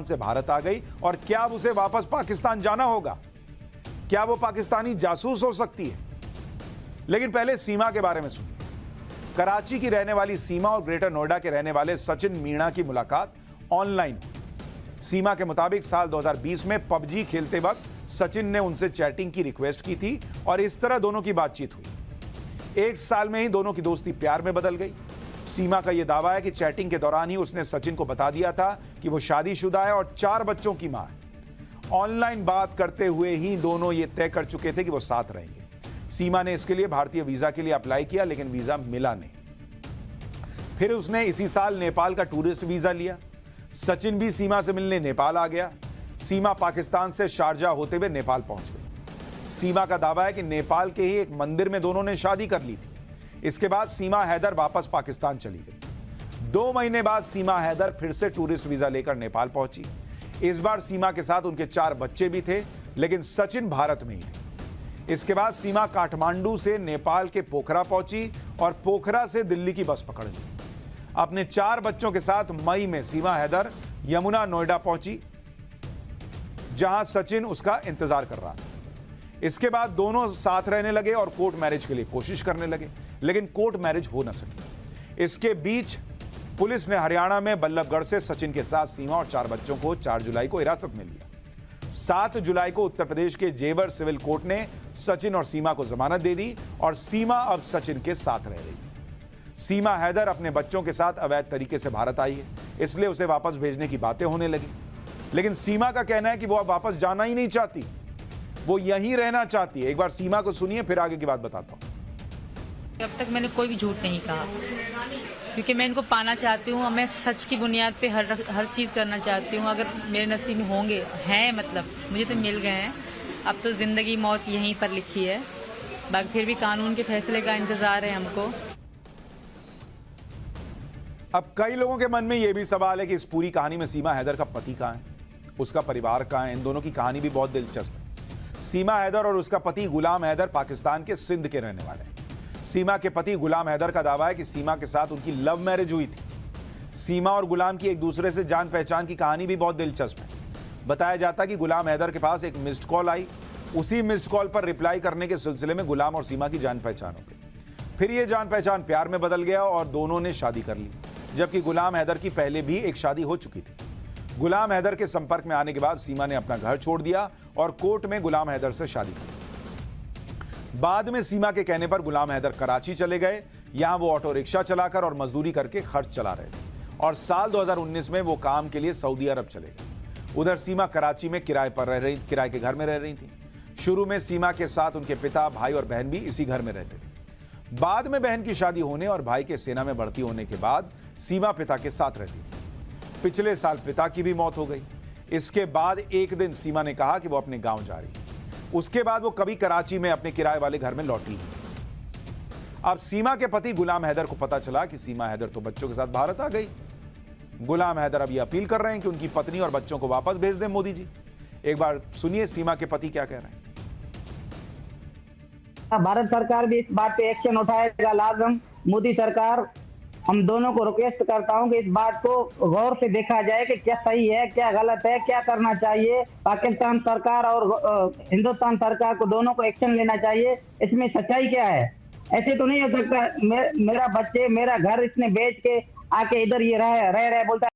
से भारत आ गई और क्या अब उसे वापस पाकिस्तान जाना होगा? क्या वो पाकिस्तानी जासूस हो सकती है? लेकिन पहले सीमा के बारे में सुनिए। कराची की रहने वाली सीमा और ग्रेटर नोएडा के रहने वाले सचिन मीणा की मुलाकात ऑनलाइन हुई। सीमा के मुताबिक साल 2020 में पबजी खेलते वक्त सचिन ने उनसे चैटिंग की रिक्वेस्ट की थी और इस तरह दोनों की बातचीत हुई। एक साल में ही दोनों की दोस्ती प्यार में बदल गई। सीमा का यह दावा है कि चैटिंग के दौरान ही उसने सचिन को बता दिया था कि वो शादीशुदा है और 4 बच्चों की मां है। ऑनलाइन बात करते हुए ही दोनों ये तय कर चुके थे कि वो साथ रहेंगे। सीमा ने इसके लिए भारतीय वीजा के लिए अप्लाई किया, लेकिन वीजा मिला नहीं। फिर उसने इसी साल नेपाल का टूरिस्ट वीजा लिया। सचिन भी सीमा से मिलने नेपाल आ गया। सीमा पाकिस्तान से शारजाह होते हुए नेपाल पहुंच गई। सीमा का दावा है कि नेपाल के ही एक मंदिर में दोनों ने शादी कर ली थी। इसके बाद सीमा हैदर वापस पाकिस्तान चली गई। 2 महीने बाद सीमा हैदर फिर से टूरिस्ट वीजा लेकर नेपाल पहुंची। इस बार सीमा के साथ उनके 4 बच्चे भी थे, लेकिन सचिन भारत में ही थे। इसके बाद सीमा काठमांडू से नेपाल के पोखरा पहुंची और पोखरा से दिल्ली की बस पकड़ ली। अपने 4 बच्चों के साथ मई में सीमा हैदर यमुना नोएडा पहुंची, जहां सचिन उसका इंतजार कर रहा था। इसके बाद दोनों साथ रहने लगे और कोर्ट मैरिज के लिए कोशिश करने लगे, लेकिन कोर्ट मैरिज हो न सकी। इसके बीच पुलिस ने हरियाणा में बल्लभगढ़ से सचिन के साथ सीमा और 4 बच्चों को 4 जुलाई को हिरासत में लिया। 7 जुलाई को उत्तर प्रदेश के जेवर सिविल कोर्ट ने सचिन और सीमा को जमानत दे दी और सीमा अब सचिन के साथ रह रही। सीमा हैदर अपने बच्चों के साथ अवैध तरीके से भारत आई है, इसलिए उसे वापस भेजने की बातें होने लगी। लेकिन सीमा का कहना है कि वो अब वापस जाना ही नहीं चाहती, वो यहीं रहना चाहती है। एक बार सीमा को सुनिए, फिर आगे की बात बताता हूँ। अब तक मैंने कोई भी झूठ नहीं कहा, क्योंकि मैं इनको पाना चाहती हूँ। मैं सच की बुनियाद पे हर चीज़ करना चाहती हूँ। अगर मेरे नसीब में होंगे हैं, मतलब मुझे तो मिल गए हैं। अब तो जिंदगी मौत यहीं पर लिखी है, बाकी फिर भी कानून के फैसले का इंतजार है हमको। अब कई लोगों के मन में यह भी सवाल है कि इस पूरी कहानी में सीमा हैदर का पति कहाँ है, उसका परिवार कहाँ है। इन दोनों की कहानी भी बहुत दिलचस्प है। सीमा हैदर और उसका पति गुलाम हैदर पाकिस्तान के सिंध के रहने वाले हैं। सीमा के पति गुलाम हैदर का दावा है कि सीमा के साथ उनकी लव मैरिज हुई थी। सीमा और गुलाम की एक दूसरे से जान पहचान की कहानी भी बहुत दिलचस्प है। बताया जाता है कि गुलाम हैदर के पास एक मिस्ड कॉल आई। उसी मिस्ड कॉल पर रिप्लाई करने के सिलसिले में गुलाम और सीमा की जान पहचान हो गई। फिर यह जान पहचान प्यार में बदल गया और दोनों ने शादी कर ली, जबकि गुलाम हैदर की पहले भी एक शादी हो चुकी थी। गुलाम हैदर के संपर्क में आने के बाद सीमा ने अपना घर छोड़ दिया और कोर्ट में गुलाम हैदर से शादी कर ली। बाद में सीमा के कहने पर गुलाम हैदर कराची चले गए। यहां वो ऑटो रिक्शा चलाकर और मजदूरी करके खर्च चला रहे थे और साल 2019 में वो काम के लिए सऊदी अरब चले गए। उधर सीमा कराची में किराए के घर में रह रही थी। शुरू में सीमा के साथ उनके पिता, भाई और बहन भी इसी घर में रहते थे। बाद में बहन की शादी होने और भाई के सेना में भर्ती होने के बाद सीमा पिता के साथ रहती थी। पिछले साल पिता की भी मौत हो गई। इसके बाद एक दिन सीमा ने कहा कि वो अपने गांव जा रही है। उसके बाद वो कभी कराची में अपने किराए वाले घर में लौटी। अब सीमा के पति गुलाम हैदर को पता चला कि सीमा हैदर तो बच्चों के साथ भारत आ गई। गुलाम हैदर अब ये अपील कर रहे हैं कि उनकी पत्नी और बच्चों को वापस भेज दें मोदी जी। एक बार सुनिए सीमा के पति क्या कह रहे हैं। भारत सरकार भी इस बात पे एक्शन उठाएगा लाजम। मोदी सरकार, हम दोनों को रिक्वेस्ट करता हूं कि इस बात को गौर से देखा जाए कि क्या सही है, क्या गलत है, क्या करना चाहिए। पाकिस्तान सरकार और हिंदुस्तान सरकार को दोनों को एक्शन लेना चाहिए। इसमें सच्चाई क्या है? ऐसे तो नहीं हो सकता मेरा बच्चे, मेरा घर इसने बेच के आके इधर ये रह रहे बोलता है।